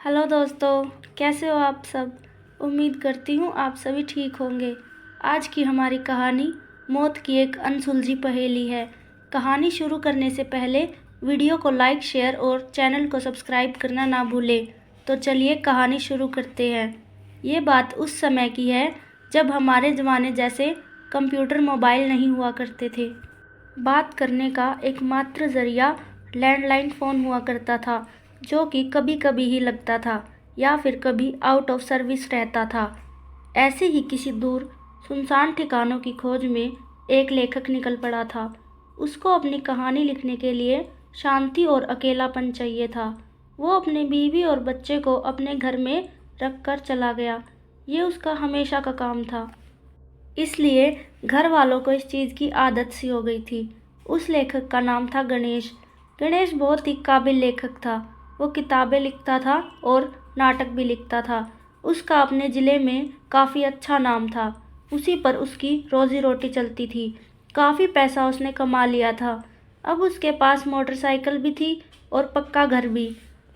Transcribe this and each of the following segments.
Hello दोस्तों, कैसे हो आप सब। उम्मीद करती हूँ आप सभी ठीक होंगे। आज की हमारी कहानी मौत की एक अनसुलझी पहेली है। कहानी शुरू करने से पहले वीडियो को लाइक, शेयर और चैनल को सब्सक्राइब करना ना भूलें। तो चलिए कहानी शुरू करते हैं। ये बात उस समय की है जब हमारे ज़माने जैसे कंप्यूटर, मोबाइल नहीं हुआ करते थे। बात करने का एकमात्र ज़रिया लैंडलाइन फ़ोन हुआ करता था, जो कि कभी कभी ही लगता था या फिर कभी आउट ऑफ सर्विस रहता था। ऐसे ही किसी दूर सुनसान ठिकानों की खोज में एक लेखक निकल पड़ा था। उसको अपनी कहानी लिखने के लिए शांति और अकेलापन चाहिए था। वो अपनी बीवी और बच्चे को अपने घर में रख कर चला गया। ये उसका हमेशा का काम था, इसलिए घर वालों को इस चीज़ की आदत सी हो गई थी। उस लेखक का नाम था गणेश। गणेश बहुत ही काबिल लेखक था। वो किताबें लिखता था और नाटक भी लिखता था। उसका अपने ज़िले में काफ़ी अच्छा नाम था। उसी पर उसकी रोज़ी रोटी चलती थी। काफ़ी पैसा उसने कमा लिया था। अब उसके पास मोटरसाइकिल भी थी और पक्का घर भी।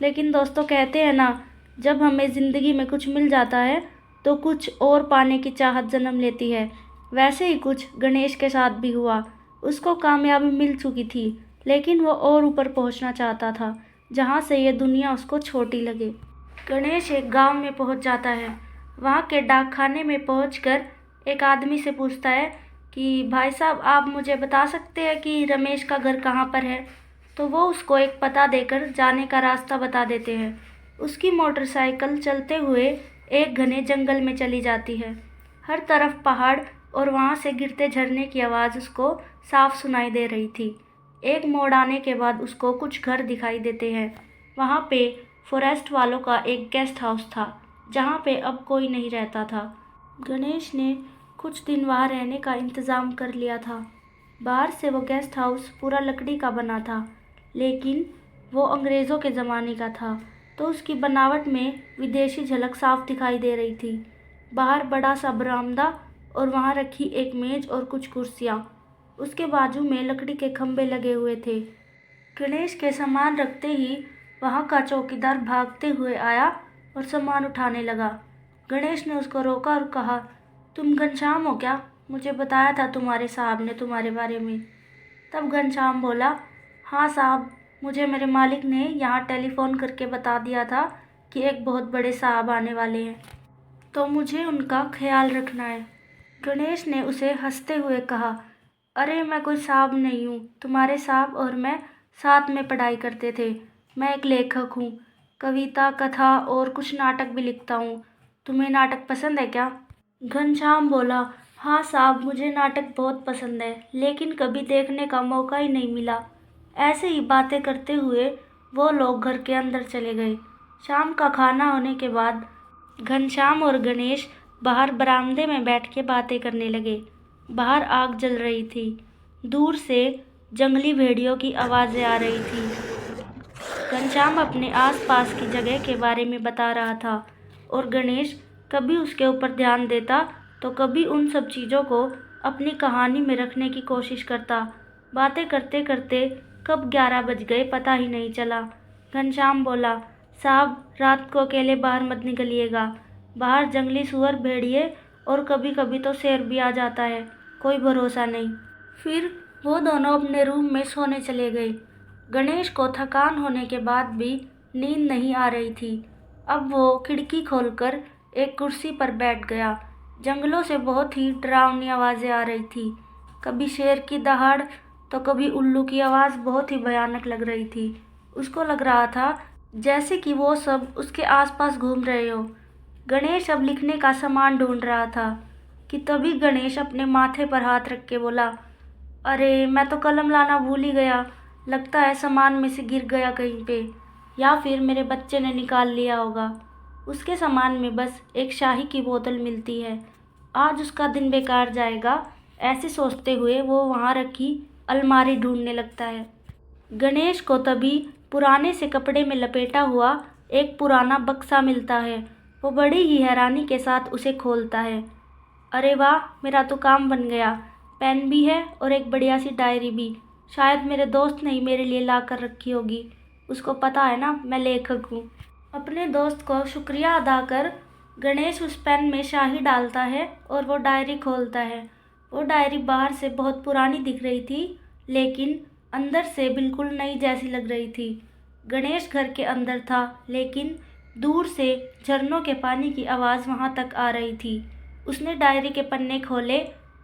लेकिन दोस्तों, कहते हैं ना, जब हमें ज़िंदगी में कुछ मिल जाता है तो कुछ और पाने की चाहत जन्म लेती है। वैसे ही कुछ गणेश के साथ भी हुआ। उसको कामयाबी मिल चुकी थी, लेकिन वो और ऊपर पहुंचना चाहता था, जहां से ये दुनिया उसको छोटी लगे। गणेश एक गांव में पहुंच जाता है। वहां के डाकखाने में पहुंचकर एक आदमी से पूछता है कि भाई साहब, आप मुझे बता सकते हैं कि रमेश का घर कहाँ पर है। तो वो उसको एक पता देकर जाने का रास्ता बता देते हैं। उसकी मोटरसाइकिल चलते हुए एक घने जंगल में चली जाती है। हर तरफ पहाड़ और वहां से गिरते झरने की आवाज़ उसको साफ सुनाई दे रही थी। एक मोड़ आने के बाद उसको कुछ घर दिखाई देते हैं। वहां पे फॉरेस्ट वालों का एक गेस्ट हाउस था, जहां पे अब कोई नहीं रहता था। गणेश ने कुछ दिन वहां रहने का इंतज़ाम कर लिया था। बाहर से वो गेस्ट हाउस पूरा लकड़ी का बना था, लेकिन वो अंग्रेज़ों के ज़माने का था, तो उसकी बनावट में विदेशी झलक साफ दिखाई दे रही थी। बाहर बड़ा सा बरामदा और वहाँ रखी एक मेज और कुछ कुर्सियाँ। उसके बाजू में लकड़ी के खंभे लगे हुए थे। गणेश के सामान रखते ही वहाँ का चौकीदार भागते हुए आया और सामान उठाने लगा। गणेश ने उसको रोका और कहा, तुम घनश्याम हो क्या? मुझे बताया था तुम्हारे साहब ने तुम्हारे बारे में। तब घनश्याम बोला, हाँ साहब, मुझे मेरे मालिक ने यहाँ टेलीफोन करके बता दिया था कि एक बहुत बड़े साहब आने वाले हैं, तो मुझे उनका ख्याल रखना है। गणेश ने उसे हंसते हुए कहा, अरे मैं कोई साहब नहीं हूँ। तुम्हारे साहब और मैं साथ में पढ़ाई करते थे। मैं एक लेखक हूँ। कविता, कथा और कुछ नाटक भी लिखता हूँ। तुम्हें नाटक पसंद है क्या? घनश्याम बोला, हाँ साहब, मुझे नाटक बहुत पसंद है, लेकिन कभी देखने का मौका ही नहीं मिला। ऐसे ही बातें करते हुए वो लोग घर के अंदर चले गए। शाम का खाना होने के बाद घनश्याम और गणेश बाहर बरामदे में बैठ के बातें करने लगे। बाहर आग जल रही थी। दूर से जंगली भेड़ियों की आवाज़ें आ रही थी। घनश्याम अपने आसपास की जगह के बारे में बता रहा था और गणेश कभी उसके ऊपर ध्यान देता तो कभी उन सब चीज़ों को अपनी कहानी में रखने की कोशिश करता। बातें करते करते कब 11 बज गए पता ही नहीं चला। घनश्याम बोला, साहब, रात को अकेले बाहर मत निकलिएगा। बाहर जंगली सुअर, भेड़िए और कभी कभी तो शेर भी आ जाता है, कोई भरोसा नहीं। फिर वो दोनों अपने रूम में सोने चले गए। गणेश को थकान होने के बाद भी नींद नहीं आ रही थी। अब वो खिड़की खोलकर एक कुर्सी पर बैठ गया। जंगलों से बहुत ही डरावनी आवाज़ें आ रही थी। कभी शेर की दहाड़ तो कभी उल्लू की आवाज़ बहुत ही भयानक लग रही थी। उसको लग रहा था जैसे कि वो सब उसके आसपास घूम रहे हो। गणेश अब लिखने का सामान ढूंढ रहा था कि तभी गणेश अपने माथे पर हाथ रख के बोला, अरे मैं तो कलम लाना भूल ही गया। लगता है सामान में से गिर गया कहीं पे, या फिर मेरे बच्चे ने निकाल लिया होगा। उसके सामान में बस एक शाही की बोतल मिलती है। आज उसका दिन बेकार जाएगा। ऐसे सोचते हुए वो वहाँ रखी अलमारी ढूंढने लगता है। गणेश को तभी पुराने से कपड़े में लपेटा हुआ एक पुराना बक्सा मिलता है। वो बड़ी ही हैरानी के साथ उसे खोलता है। अरे वाह, मेरा तो काम बन गया। पेन भी है और एक बढ़िया सी डायरी भी। शायद मेरे दोस्त ने ही मेरे लिए ला कर रखी होगी। उसको पता है ना मैं लेखक हूँ। अपने दोस्त को शुक्रिया अदा कर गणेश उस पेन में स्याही डालता है और वो डायरी खोलता है। वो डायरी बाहर से बहुत पुरानी दिख रही थी, लेकिन अंदर से बिल्कुल नई जैसी लग रही थी। गणेश घर के अंदर था, लेकिन दूर से झरनों के पानी की आवाज़ वहाँ तक आ रही थी। उसने डायरी के पन्ने खोले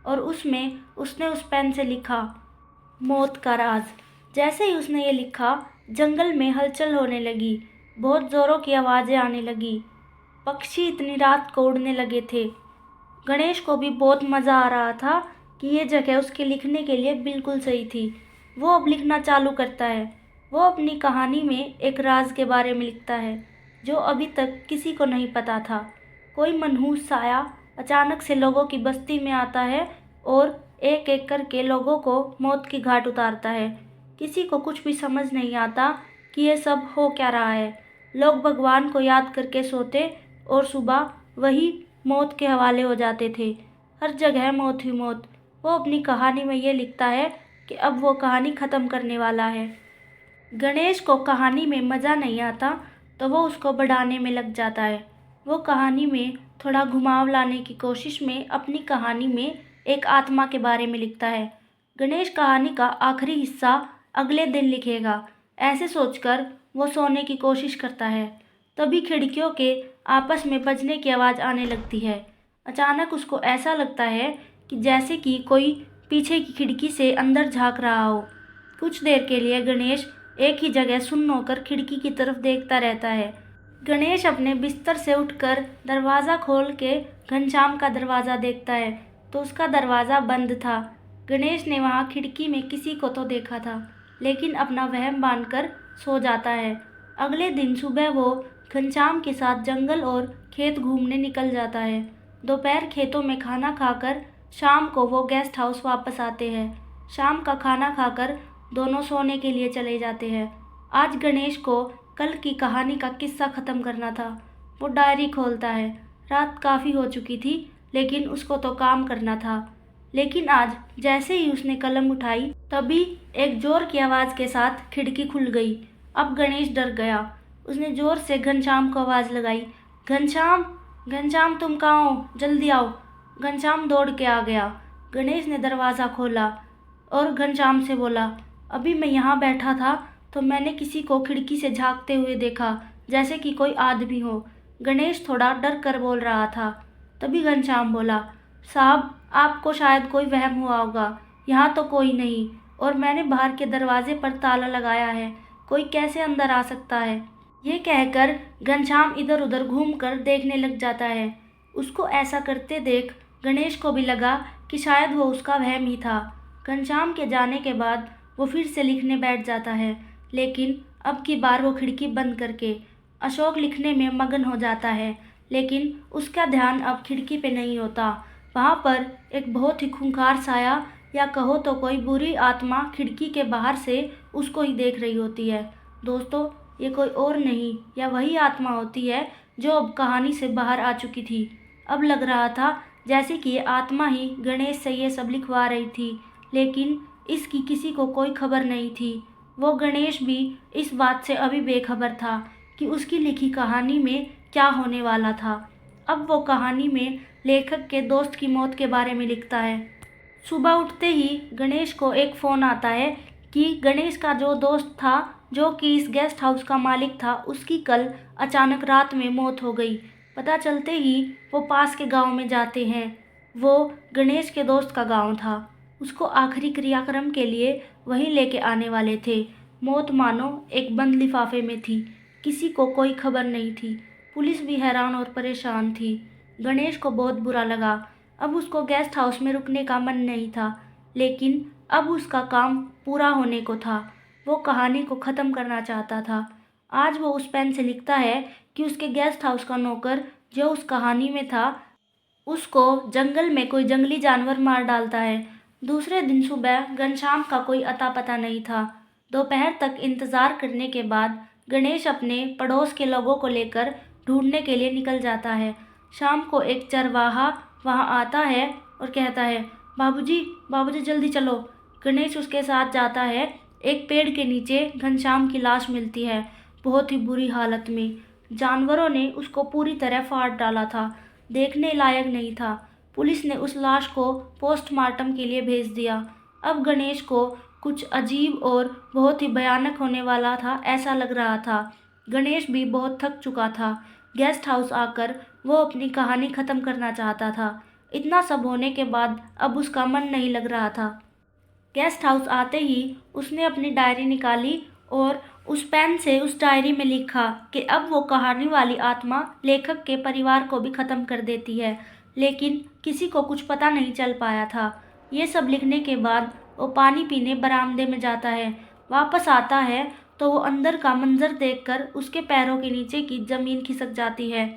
और उसमें उसने उस पेन से लिखा, मौत का राज। जैसे ही उसने ये लिखा, जंगल में हलचल होने लगी। बहुत जोरों की आवाज़ें आने लगी। पक्षी इतनी रात को उड़ने लगे थे। गणेश को भी बहुत मज़ा आ रहा था कि ये जगह उसके लिखने के लिए बिल्कुल सही थी। वो अब लिखना चालू करता है। वो अपनी कहानी में एक राज के बारे में लिखता है जो अभी तक किसी को नहीं पता था। कोई मनहूस साया अचानक से लोगों की बस्ती में आता है और एक एक करके लोगों को मौत की घाट उतारता है। किसी को कुछ भी समझ नहीं आता कि ये सब हो क्या रहा है। लोग भगवान को याद करके सोते और सुबह वही मौत के हवाले हो जाते थे। हर जगह मौत ही मौत। वो अपनी कहानी में ये लिखता है कि अब वो कहानी ख़त्म करने वाला है। गणेश को कहानी में मज़ा नहीं आता तो वो उसको बढ़ाने में लग जाता है। वो कहानी में थोड़ा घुमाव लाने की कोशिश में अपनी कहानी में एक आत्मा के बारे में लिखता है। गणेश कहानी का आखिरी हिस्सा अगले दिन लिखेगा। ऐसे सोचकर वो सोने की कोशिश करता है। तभी खिड़कियों के आपस में बजने की आवाज़ आने लगती है। अचानक उसको ऐसा लगता है कि जैसे कि कोई पीछे की खिड़की से अंदर झांक रहा हो। कुछ देर के लिए गणेश एक ही जगह सुन्न होकर खिड़की की तरफ देखता रहता है। गणेश अपने बिस्तर से उठकर दरवाज़ा खोल के घनश्याम का दरवाज़ा देखता है तो उसका दरवाज़ा बंद था। गणेश ने वहाँ खिड़की में किसी को तो देखा था, लेकिन अपना वहम बांधकर सो जाता है। अगले दिन सुबह वो घनश्याम के साथ जंगल और खेत घूमने निकल जाता है। दोपहर खेतों में खाना खाकर शाम को वो गेस्ट हाउस वापस आते हैं। शाम का खाना खाकर दोनों सोने के लिए चले जाते हैं। आज गणेश को कल की कहानी का किस्सा ख़त्म करना था। वो डायरी खोलता है। रात काफ़ी हो चुकी थी, लेकिन उसको तो काम करना था। लेकिन आज जैसे ही उसने कलम उठाई, तभी एक ज़ोर की आवाज़ के साथ खिड़की खुल गई। अब गणेश डर गया। उसने ज़ोर से घनश्याम को आवाज़ लगाई, घनश्याम, घनश्याम तुम कहाँ हो? जल्दी आओ। घनश्याम दौड़ के आ गया। गणेश ने दरवाज़ा खोला और घनश्याम से बोला, अभी मैं यहाँ बैठा था तो मैंने किसी को खिड़की से झांकते हुए देखा, जैसे कि कोई आदमी हो। गणेश थोड़ा डर कर बोल रहा था। तभी घनश्याम बोला, साहब आपको शायद कोई वहम हुआ होगा। यहाँ तो कोई नहीं और मैंने बाहर के दरवाजे पर ताला लगाया है। कोई कैसे अंदर आ सकता है? ये कहकर घनश्याम इधर उधर घूमकर देखने लग जाता है। उसको ऐसा करते देख गणेश को भी लगा कि शायद वो उसका वहम ही था। घनश्याम के जाने के बाद वो फिर से लिखने बैठ जाता है, लेकिन अब की बार वो खिड़की बंद करके। अशोक लिखने में मगन हो जाता है, लेकिन उसका ध्यान अब खिड़की पे नहीं होता। वहाँ पर एक बहुत ही खूंखार साया, या कहो तो कोई बुरी आत्मा खिड़की के बाहर से उसको ही देख रही होती है। दोस्तों, ये कोई और नहीं या वही आत्मा होती है जो अब कहानी से बाहर आ चुकी थी। अब लग रहा था जैसे कि ये आत्मा ही गणेश से ये सब लिखवा रही थी, लेकिन इसकी किसी को कोई खबर नहीं थी। वो गणेश भी इस बात से अभी बेखबर था कि उसकी लिखी कहानी में क्या होने वाला था। अब वो कहानी में लेखक के दोस्त की मौत के बारे में लिखता है। सुबह उठते ही गणेश को एक फ़ोन आता है कि गणेश का जो दोस्त था, जो कि इस गेस्ट हाउस का मालिक था, उसकी कल अचानक रात में मौत हो गई। पता चलते ही वो पास के गांव में जाते हैं। वो गणेश के दोस्त का गांव था। उसको आखिरी क्रियाक्रम के लिए वहीं लेके आने वाले थे। मौत मानो एक बंद लिफाफे में थी। किसी को कोई खबर नहीं थी। पुलिस भी हैरान और परेशान थी। गणेश को बहुत बुरा लगा। अब उसको गेस्ट हाउस में रुकने का मन नहीं था, लेकिन अब उसका काम पूरा होने को था। वो कहानी को ख़त्म करना चाहता था। आज वो उस पेन से लिखता है कि उसके गेस्ट हाउस का नौकर जो उस कहानी में था, उसको जंगल में कोई जंगली जानवर मार डालता है। दूसरे दिन सुबह घनश्याम का कोई अता पता नहीं था। दोपहर तक इंतज़ार करने के बाद गणेश अपने पड़ोस के लोगों को लेकर ढूंढने के लिए निकल जाता है। शाम को एक चरवाहा वहां आता है और कहता है, बाबूजी, बाबूजी जल्दी चलो। गणेश उसके साथ जाता है। एक पेड़ के नीचे घनश्याम की लाश मिलती है, बहुत ही बुरी हालत में। जानवरों ने उसको पूरी तरह फाड़ डाला था, देखने लायक नहीं था। पुलिस ने उस लाश को पोस्टमार्टम के लिए भेज दिया। अब गणेश को कुछ अजीब और बहुत ही भयानक होने वाला था, ऐसा लग रहा था। गणेश भी बहुत थक चुका था। गेस्ट हाउस आकर वो अपनी कहानी ख़त्म करना चाहता था। इतना सब होने के बाद अब उसका मन नहीं लग रहा था। गेस्ट हाउस आते ही उसने अपनी डायरी निकाली और उस पेन से उस डायरी में लिखा कि अब वो कहानी वाली आत्मा लेखक के परिवार को भी ख़त्म कर देती है, लेकिन किसी को कुछ पता नहीं चल पाया था। ये सब लिखने के बाद वो पानी पीने बरामदे में जाता है। वापस आता है तो वो अंदर का मंजर देखकर उसके पैरों के नीचे की ज़मीन खिसक जाती है।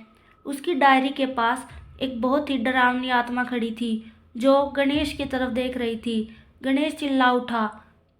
उसकी डायरी के पास एक बहुत ही डरावनी आत्मा खड़ी थी, जो गणेश की तरफ देख रही थी। गणेश चिल्ला उठा।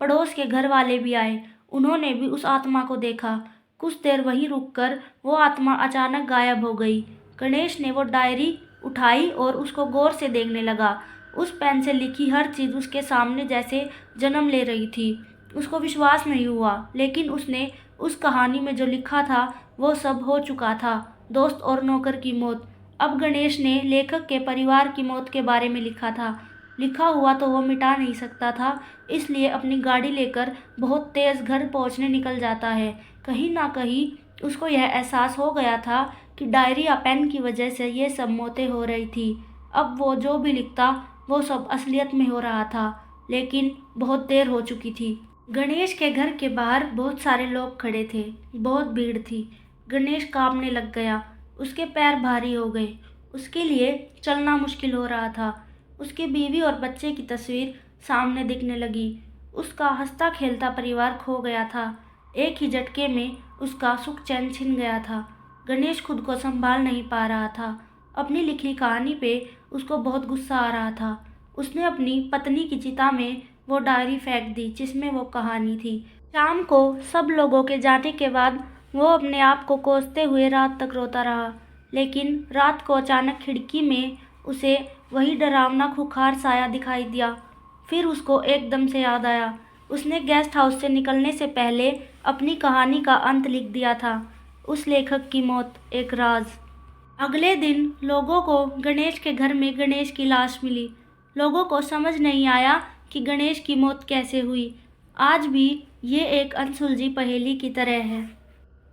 पड़ोस के घर वाले भी आए, उन्होंने भी उस आत्मा को देखा। कुछ देर वहीं रुककर वो आत्मा अचानक गायब हो गई। गणेश ने वो डायरी उठाई और उसको गौर से देखने लगा। उस पेन से लिखी हर चीज़ उसके सामने जैसे जन्म ले रही थी। उसको विश्वास नहीं हुआ, लेकिन उसने उस कहानी में जो लिखा था वो सब हो चुका था। दोस्त और नौकर की मौत। अब गणेश ने लेखक के परिवार की मौत के बारे में लिखा था। लिखा हुआ तो वो मिटा नहीं सकता था, इसलिए अपनी गाड़ी लेकर बहुत तेज़ घर पहुंचने निकल जाता है। कहीं ना कहीं उसको यह एहसास हो गया था कि डायरी या पेन की वजह से ये सब मौतें हो रही थी। अब वो जो भी लिखता वो सब असलियत में हो रहा था, लेकिन बहुत देर हो चुकी थी। गणेश के घर के बाहर बहुत सारे लोग खड़े थे। बहुत भीड़ थी। गणेश कांपने लग गया। उसके पैर भारी हो गए। उसके लिए चलना मुश्किल हो रहा था। उसकी बीवी और बच्चे की तस्वीर सामने दिखने लगी। उसका हंसता खेलता परिवार खो गया था। एक ही झटके में उसका सुख चैन छिन गया था। गणेश खुद को संभाल नहीं पा रहा था। अपनी लिखी कहानी पे उसको बहुत गुस्सा आ रहा था। उसने अपनी पत्नी की चिता में वो डायरी फेंक दी जिसमें वो कहानी थी। शाम को सब लोगों के जाने के बाद वो अपने आप को कोसते हुए रात तक रोता रहा। लेकिन रात को अचानक खिड़की में उसे वही डरावना खूंखार साया दिखाई दिया। फिर उसको एकदम से याद आया, उसने गेस्ट हाउस से निकलने से पहले अपनी कहानी का अंत लिख दिया था। उस लेखक की मौत एक राज। अगले दिन लोगों को गणेश के घर में गणेश की लाश मिली। लोगों को समझ नहीं आया कि गणेश की मौत कैसे हुई। आज भी ये एक अनसुलझी पहेली की तरह है।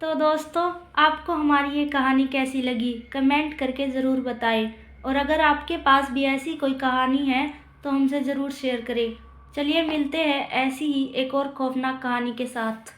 तो दोस्तों, आपको हमारी ये कहानी कैसी लगी कमेंट करके ज़रूर बताएं। और अगर आपके पास भी ऐसी कोई कहानी है तो हमसे ज़रूर शेयर करें। चलिए मिलते हैं ऐसी ही एक और खौफनाक कहानी के साथ।